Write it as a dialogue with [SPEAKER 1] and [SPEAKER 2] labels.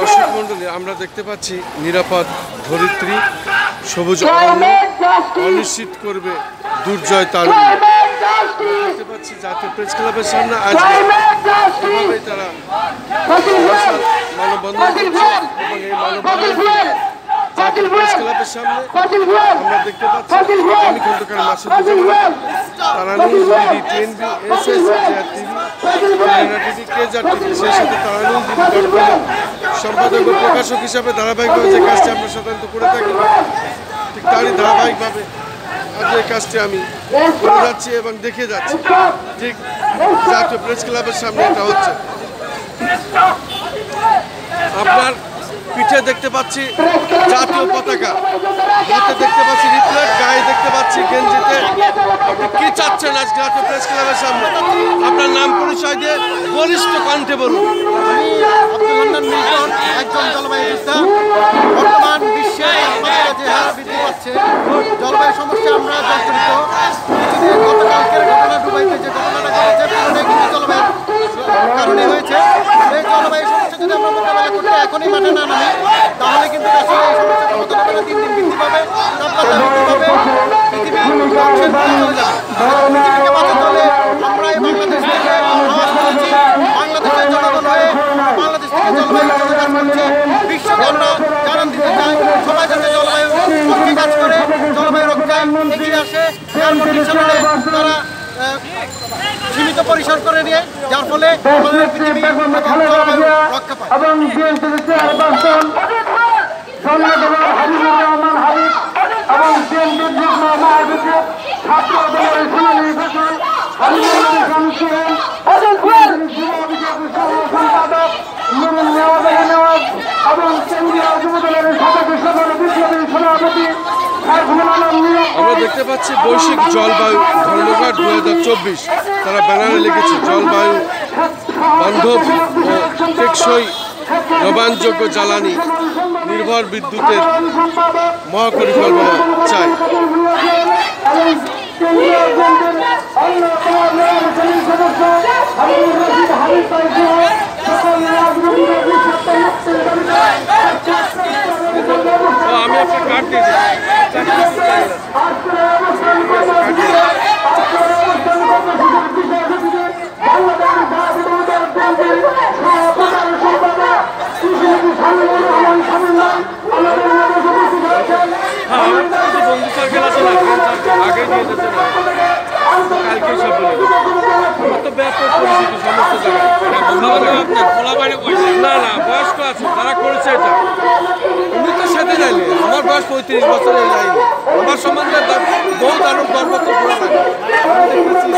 [SPEAKER 1] দর্শক মণ্ডলী, আমরা দেখতে পাচ্ছি নিরাপদ ধরিত্রী, সবুজ অরণ্য অনিশ্চিত করবে দুর্জয় তারুণ্য। দেখতে পাচ্ছি জাতীয় প্রেস ক্লাবের সামনে আজকে এভাবেই তারা মানববন্ধন করছে এবং এই মানববন্ধন জাতীয় প্রেস ক্লাবের সামনে আমরা দেখতে পাচ্ছি আমি Khandakar Masuduzzaman, Taranuj BD, TNB, SS, JR TV, TV, কেজার টিভি, সেই সাথে তারানুজ বিডি সম্পাদক ও প্রকাশক হিসাবে ধারাবাহিকভাবে যে কাজটি আমরা সাধারণত করে থাকি ঠিক তারই ধারাবাহিকভাবে আজ এই কাজটি আমি করে যাচ্ছি এবং দেখে যাচ্ছি। ঠিক জাতীয় প্রেস ক্লাবের সামনে এটা হচ্ছে। আপনার পিঠে দেখতে পাচ্ছি জাতীয় পতাকা, হাতে দেখতে পাচ্ছি রিফ্লেক্ট, গায়ে দেখতে পাচ্ছি গেঞ্জিতে। আপনি কি চাচ্ছেন আজ জাতীয় প্রেস ক্লাবের সামনে? আপনার নাম পরিচয় দিয়ে বলিষ্ঠ কণ্ঠে বলুন।
[SPEAKER 2] আমি আব্দুল হান্নান মিল্টন, একজন জলবায়ু যোদ্ধা। বর্তমান বিশ্বে তাপমাত্রা যে হারে বৃদ্ধি পাচ্ছে, জলবায়ু সমস্যা আমরা জর্জরিত। গতকালকের ঘটনা, দুবাইতে যে ঘটনাটা ঘটেছে, পুরোটাই কিন্তু জলবায়ুর কারণে হয়েছে। এই জলবায়ু সমস্যা যদি আমরা মোকাবেলা করতে এখনই মাঠে না নামি, তাহলে কিন্তু আসলে এই সমস্যাটা মোকাবেলা দিন দিন বৃদ্ধি পাবে, তাপমাত্রা বৃদ্ধি পাবে, পৃথিবী ধ্বংসের দিকে চলে যাবে। পৃথিবীকে বাঁচাতে হলে আমরা এই বাংলাদেশ থেকে আওয়াজ তুলেছি, বাংলাদেশের জনগণ হয়ে বাংলাদেশ থেকে জলবায়ুর জন্য কাজ করছে। বিশ্বকে আমরা জানান দিতে চাই, সবাই যাতে জলবায়ুর পক্ষে কাজ করে, জলবায়ু রক্ষায় এগিয়ে আসে। তারা সীমিত পরিসর করে নিয়ে, যার ফলে আমাদের পৃথিবী জলবায়ু রক্ষা পায়।
[SPEAKER 1] আমরা দেখতে পাচ্ছি বৈশ্বিক জলবায়ু ধর্মঘট 2024। তারা ব্যানারে লিখেছে জলবায়ু বান্ধব ও টেকসই নবায়নযোগ্য জ্বালানি নির্ভর বিদ্যুতের মহাপরিকল্পনা চাই। আমি আপনার কার্ড দিয়ে বন্ধু সার্কেল আছে না, আগে নিয়ে যেতে না, কালকে সব কত ব্যাপক পরিস্থিতি সমস্ত জায়গায়। না না, বয়স্ক আছে, তারা করেছে এটা। উনি তো সাথে যাইলে, আমার বয়স 35 বছরের যাইনি, আমার সম্বন্ধে বহু দারুণ গর্ব তো পুরো লাগে। আমি দেখতেছি